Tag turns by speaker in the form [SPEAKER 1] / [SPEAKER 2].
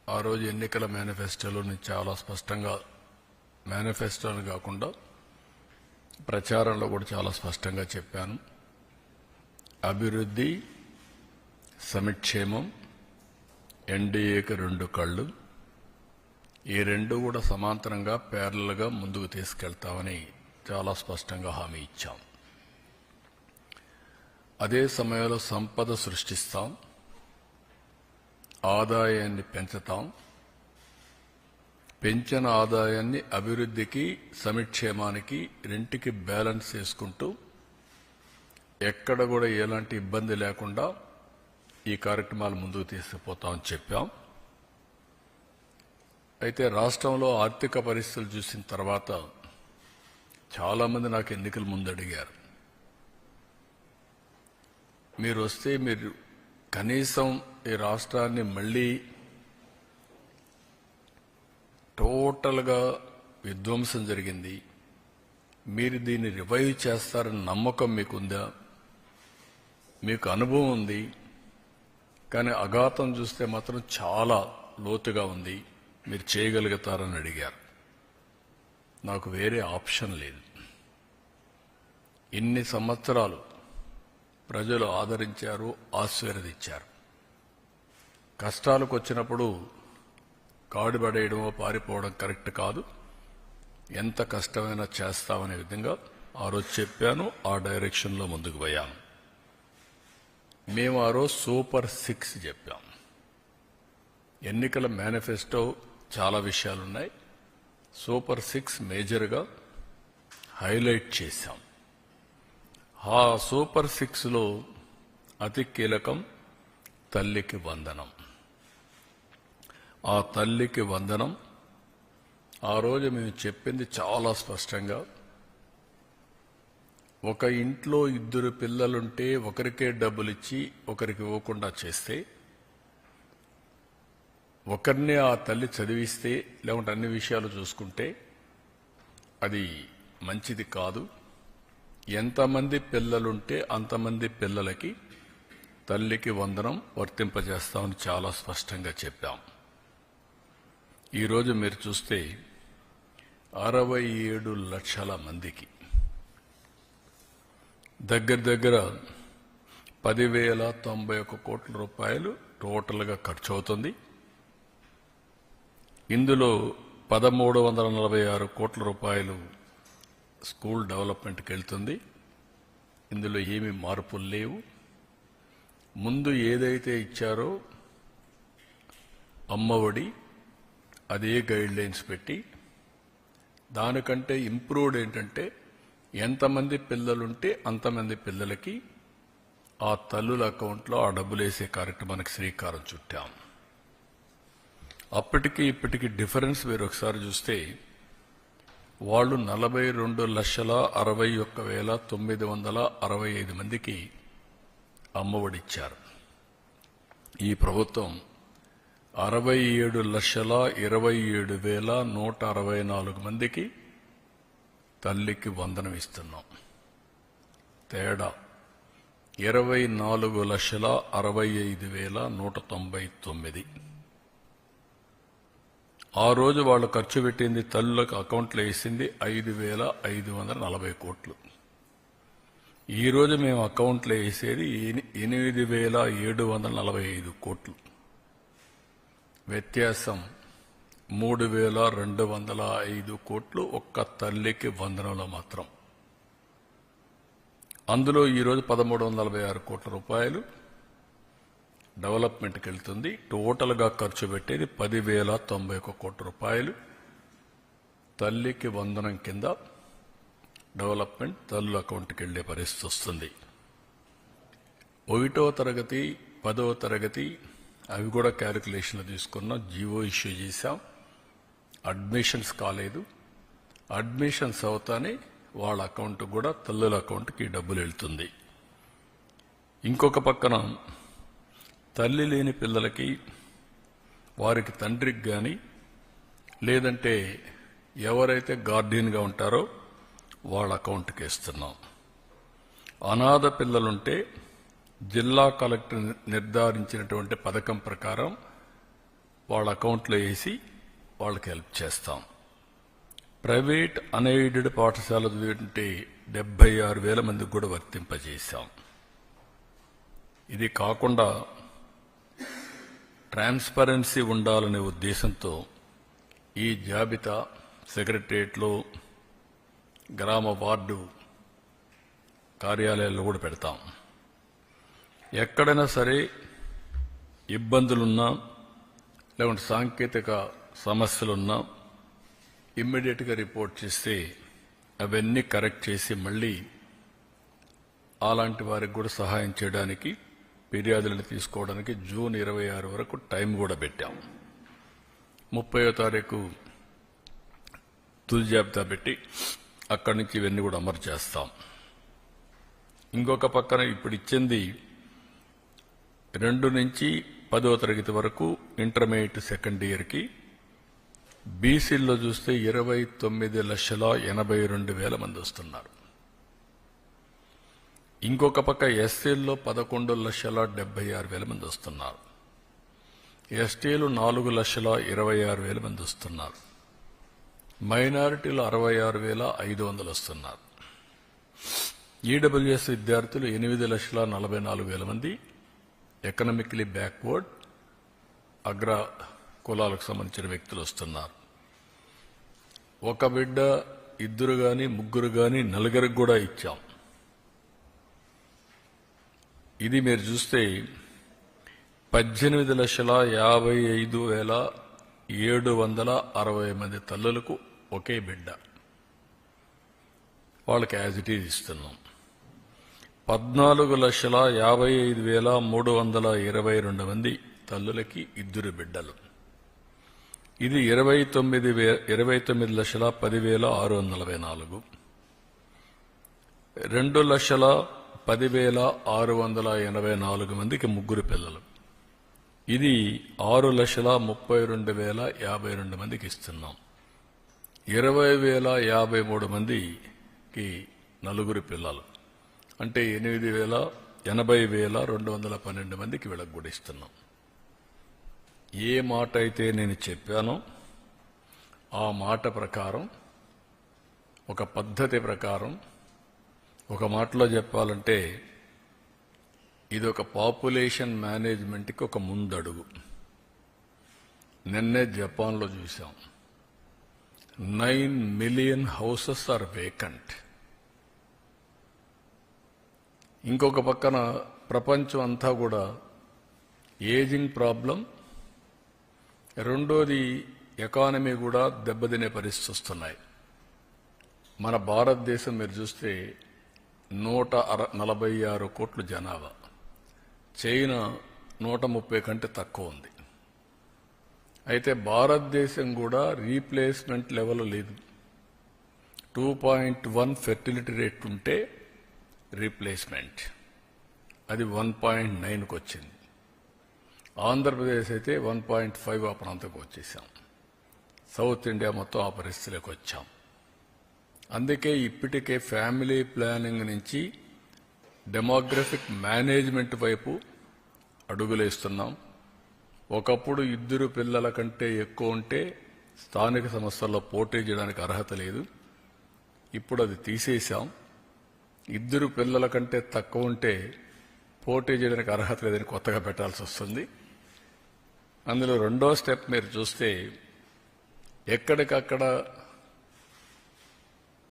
[SPEAKER 1] ఆ రోజు ఎన్నికల మేనిఫెస్టోలో నేను చాలా స్పష్టంగా, మేనిఫెస్టోని కాకుండా ప్రచారంలో కూడా చాలా స్పష్టంగా చెప్పాను. అభివృద్ధి, సంక్షేమం, ఎన్డీఏకి 2 కళ్ళు, ఈ 2 కూడా సమాంతరంగా ప్యారలల్గా ముందుకు తీసుకెళ్తామని చాలా స్పష్టంగా హామీ ఇచ్చాం. అదే సమయంలో సంపద సృష్టిస్తాం, ఆదాయాన్ని పెంచుతాం. పెంచిన ఆదాయాన్ని అభివృద్ధికి, సంక్షేమానికి రెంటికి బ్యాలెన్స్ చేసుకుంటూ ఎక్కడ కూడా ఎలాంటి ఇబ్బంది లేకుండా ఈ కార్యక్రమాలు ముందుకు తీసుకుపోతామని చెప్పాం. అయితే రాష్ట్రంలో ఆర్థిక పరిస్థితులు చూసిన తర్వాత చాలామంది నాకు ఎన్నికల ముందు అడిగారు, మీరు వస్తే మీరు కనీసం ఈ రాష్ట్రాన్ని మళ్ళీ టోటల్గా విధ్వంసం జరిగింది, మీరు దీన్ని రివైవ్ చేస్తారని నమ్మకం మీకుందా, మీకు అనుభవం ఉంది, కానీ అఘాతం చూస్తే మాత్రం చాలా లోతుగా ఉంది, మీరు చేయగలుగుతారని అడిగారు. నాకు వేరే ఆప్షన్ లేదు. ఇన్ని సంవత్సరాలు ప్రజలు ఆదరించారు, ఆశీర్వదించారు. కష్టాలకు వచ్చినప్పుడు కాడుపడేయడమో పారిపోవడం కరెక్ట్ కాదు. ఎంత కష్టమైనా చేస్తామనే విధంగా ఆ రోజు చెప్పాను, ఆ డైరెక్షన్లో ముందుకు పోయాను. మేము ఆ రోజు సూపర్ 6 చెప్పాం. ఎన్నికల మేనిఫెస్టో చాలా విషయాలున్నాయి, సూపర్ 6 మేజర్గా హైలైట్ చేశాం. ఆ సూపర్ 6లో అతి కీలకం తల్లికి వందనం. ఆ తల్లికి వందనం ఆ రోజు మేము చెప్పింది చాలా స్పష్టంగా, ఒక ఇంట్లో 2 పిల్లలుంటే ఒకరికే డబ్బులు ఇచ్చి ఒకరికి ఇవ్వకుండా చేస్తే, ఒకరినే ఆ తల్లి చదివిస్తే, లేకుంటే అన్ని విషయాలు చూసుకుంటే అది మంచిది కాదు. ఎంతమంది పిల్లలుంటే అంతమంది పిల్లలకి తల్లికి వందనం వర్తింపజేస్తామని చాలా స్పష్టంగా చెప్పాం. ఈరోజు మీరు చూస్తే 67 లక్షల మందికి దగ్గర 10,091 కోట్ల రూపాయలు టోటల్గా ఖర్చు అవుతుంది. ఇందులో 1,346 కోట్ల రూపాయలు స్కూల్ డెవలప్మెంట్కి వెళ్తుంది. ఇందులో ఏమీ మార్పులు లేవు. ముందు ఏదైతే ఇచ్చారో అమ్మఒడి, అదే గైడ్ లైన్స్ పెట్టి దానికంటే ఇంప్రూవ్డ్ ఏంటంటే ఎంతమంది పిల్లలుంటే అంతమంది పిల్లలకి ఆ తల్లుల అకౌంట్లో ఆ డబ్బులు వేసే కార్యక్రమానికి శ్రీకారం చుట్టాం. అప్పటికి ఇప్పటికి డిఫరెన్స్ మీరు ఒకసారి చూస్తే, వాళ్ళు 42,61,965 మందికి అమ్మఒడిచ్చారు. ఈ ప్రభుత్వం 67,27,164 మందికి తల్లికి వందనం ఇస్తున్నాం. తేడా 24,65,199. ఆ రోజు వాళ్ళు ఖర్చు పెట్టింది, తల్లులకు అకౌంట్లో వేసింది 5,540 కోట్లు. ఈరోజు మేము అకౌంట్లో వేసేది 8,745 కోట్లు. వ్యత్యాసం 3,205 కోట్లు ఒక్క తల్లికి వందనంలో మాత్రం. అందులో ఈరోజు 1,346 కోట్ల రూపాయలు డెవలప్మెంట్కి వెళ్తుంది. టోటల్గా ఖర్చు పెట్టేది 10,091 కోట్ల రూపాయలు తల్లికి వందనం కింద డెవలప్మెంట్ తల్లుల అకౌంట్కి వెళ్లే పరిస్థితి వస్తుంది. 1వ తరగతి 10వ తరగతి అవి కూడా క్యాలిక్యులేషన్లు తీసుకున్నాం, జీవో ఇష్యూ చేశాం. అడ్మిషన్స్ కాలేదు. అడ్మిషన్స్ అవుతానే వాళ్ళ అకౌంట్ కూడా తల్లుల అకౌంట్కి డబ్బులు వెళ్తుంది. ఇంకొక పక్కన తల్లి లేని పిల్లలకి, వారికి తండ్రికి కానీ లేదంటే ఎవరైతే గార్డియన్గా ఉంటారో వాళ్ళ అకౌంట్కి ఇస్తున్నాం. అనాథ పిల్లలుంటే జిల్లా కలెక్టర్ నిర్ధారించినటువంటి పథకం ప్రకారం వాళ్ళ అకౌంట్లో వేసి వాళ్ళకి హెల్ప్ చేస్తాం. ప్రైవేట్ అన్ఎయిడెడ్ పాఠశాల చదివింటే 76,000 మందికి కూడా వర్తింపజేశాం. ఇది కాకుండా ట్రాన్స్పరెన్సీ ఉండాలనే ఉద్దేశంతో ఈ జాబితా సెక్రటరియట్లో, గ్రామ వార్డు కార్యాలయాల్లో కూడా పెడతాం. ఎక్కడైనా సరే ఇబ్బందులున్నా లేకుంటే సాంకేతిక సమస్యలున్నా ఇమ్మీడియట్గా రిపోర్ట్ చేస్తే అవన్నీ కరెక్ట్ చేసి మళ్ళీ అలాంటి వారికి కూడా సహాయం చేయడానికి, ఫిర్యాదులను తీసుకోవడానికి జూన్ 26 వరకు టైం కూడా పెట్టాం. 30వ తారీఖు తుది జాబితా పెట్టి అక్కడి నుంచి ఇవన్నీ కూడా అమలు చేస్తాం. ఇంకొక పక్కన ఇప్పుడు ఇచ్చింది 2 నుంచి 10వ తరగతి వరకు ఇంటర్మీడియట్ సెకండ్ ఇయర్కి బీసీల్లో చూస్తే 29,82,000 మంది వస్తున్నారు. ఇంకొక పక్క ఎస్సీల్లో 11,76,000 మంది వస్తున్నారు. ఎస్టీలు 4,26,000 మంది వస్తున్నారు. మైనారిటీలు 66,500 వస్తున్నారు. ఈడబ్ల్యూఎస్ విద్యార్థులు 8,44,000 మంది ఎకనామికలీ బ్యాక్వర్డ్ అగ్ర కులాలకు సంబంధించిన వ్యక్తులు వస్తున్నారు. ఒక బిడ్డ, 2 గాని 3 గాని 4 కూడా ఇచ్చాం. ఇది మీరు చూస్తే 18,55,760 మంది తల్లులకు ఒకే బిడ్డ, వాళ్ళకి యాజ్ ఇట్ ఈజ్ ఇస్తున్నాం. 14,55,322 మంది తల్లులకి 2 బిడ్డలు. ఇది 29,10,644. 2,10,684 మందికి 3 పిల్లలు. ఇది 6,32,052 మందికి ఇస్తున్నాం. 20,053 మందికి 4 పిల్లలు, అంటే 80,212 మందికి వీళ్ళకి కూడా ఇస్తున్నాం. ఏ మాట అయితే నేను చెప్పానో ఆ మాట ప్రకారం, ఒక పద్ధతి ప్రకారం, ఒక మాటలో చెప్పాలంటే ఇది ఒక పాపులేషన్ మేనేజ్మెంట్కి ఒక ముందడుగు. నిన్నే జపాన్లో చూసాం, 9 మిలియన్ హౌసెస్ ఆర్ వేకెంట్. ఇంకొక పక్కన ప్రపంచం అంతా కూడా ఏజింగ్ ప్రాబ్లం, రెండోది ఎకానమీ కూడా దెబ్బతినే పరిస్థితి వస్తున్నాయి. మన భారతదేశం మీరు చూస్తే 146 కోట్ల జనాభా, చైనా 130 కంటే తక్కువ ఉంది. అయితే భారతదేశం కూడా రీప్లేస్మెంట్ లెవెల్ లేదు. 2.1 ఫెర్టిలిటీ రేట్ ఉంటే రీప్లేస్మెంట్, అది 1.9కు వచ్చింది. ఆంధ్రప్రదేశ్ అయితే 1.5 ఆ ప్రాంతంకి వచ్చేసాం. సౌత్ ఇండియా మొత్తం ఆ పరిస్థితిలోకి వచ్చాం. అందుకే ఇప్పటికే ఫ్యామిలీ ప్లానింగ్ నుంచి డెమోగ్రఫిక్ మేనేజ్మెంట్ వైపు అడుగులేస్తున్నాం. ఒకప్పుడు 2 పిల్లల కంటే ఎక్కువ ఉంటే స్థానిక సంస్థల్లో పోటీ చేయడానికి అర్హత లేదు. ఇప్పుడు అది తీసేశాం. 2 పిల్లల కంటే తక్కువ ఉంటే పోటీ చేయడానికి అర్హత లేదని కొత్తగా పెట్టాల్సి వస్తుంది. అందులో రెండో స్టెప్ మీరు చూస్తే ఎక్కడికక్కడ